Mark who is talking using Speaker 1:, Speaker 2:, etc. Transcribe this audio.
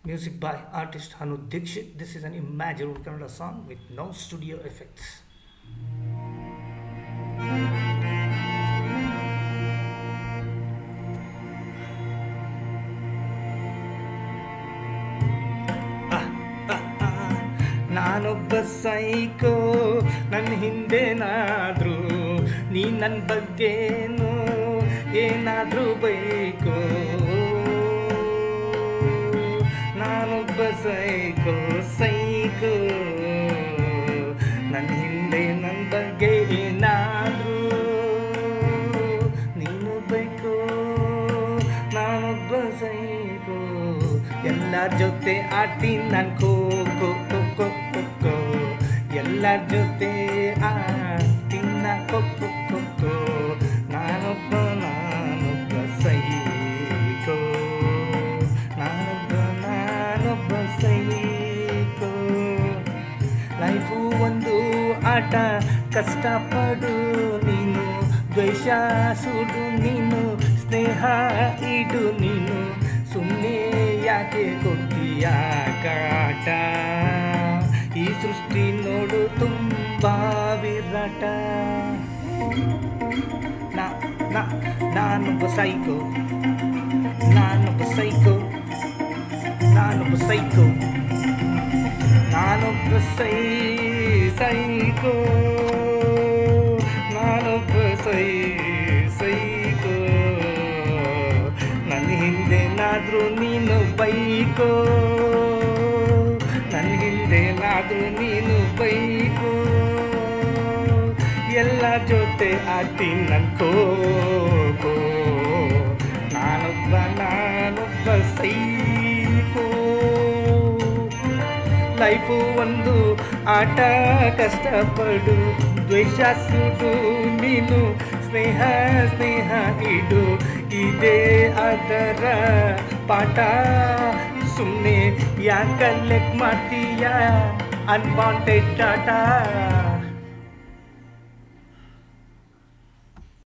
Speaker 1: Music by artist Hanu Dixit. This is an imaginary Kannada song with no studio effects. ನಾನೊಬ್ಬ psycho ನನ್ನ ಹಿಂದೆನಾದ್ರು ನೀ ನನ್ನ ಬಗ್ಗೆನೋ ಏನಾದರೂ ಬೈಕೋ ನಾನೊಬ್ಬ ಸೈಕೋ ಸೈಕೋ ನನ್ನ ಹಿಂದೆ ನನ್ನ ಬಗ್ಗೆ ಏನಾದರೂ ನೀನು ಬೈಕೋ ನಾನೊಬ್ಬ ಸೈಕೋ ಎಲ್ಲರ ಜೊತೆ ಆಡ್ತೀನಿ ನಾನು ಖೋ ಖೋ ಖೋ ಖೋ ಎಲ್ಲರ ಜೊತೆ ಆಡ್ತೀನಿ ಖೋ ಖೋ ಖೋ ಖೋ ನಾನೊಬ್ಬ ಸೈಕೋ ನಾನೊಬ್ಬ ಸೈಕೋ ಲೈಫು ಒಂದು ಆಟ ಕಷ್ಟಪಡು ನೀನು ದ್ವೇಷ ಸುಡು ನೀನು ಸ್ನೇಹ ಇಡು ನೀನು ಸುಮ್ಮನೆ ಯಾಕೆ ಕೊಡ್ತೀಯ ಕಾಟ ಈ ಸೃಷ್ಟಿ ನೋಡು ತುಂಬ ವಿರಾಟ ನಾನೊಬ್ಬ ಸೈಕೋ ನಾನೊಬ್ಬ ಸೈಕೋ ನಾನೊಬ್ಬ ಸೈಕೋ ನಾನೊಬ್ಬ ಸೈಕೋ ನಾನೊಬ್ಬ ಸೈಕೋ ನನ್ನ ಹಿಂದೆನಾದ್ರೂ ನೀನು ಬೈಕೋ ನನ್ನ ಹಿಂದೆನಾದ್ರೂ ನೀನು ಬೈಕೋ ಎಲ್ಲ ಜೊತೆ ಆಡ್ತೀನಿ ನನ್ಕೋ ನಾನೊಬ್ಬ ಸೈಕೋ ಲೈಫು ಒಂದು ಆಟ ಕಷ್ಟಪಡು ದ್ವೇಷ ಸುಡು ನೀನು ಸ್ನೇಹ ಇಡು ಇದೇ ಅದರ ಪಾಠ ಸುಮ್ಮನೆ ಯಾಕೆ ಕಲೆಕ್ಟ್ ಮಾಡ್ತೀಯ ಅನ್ವಾಂಟೆಡ್ ಡಾಟಾ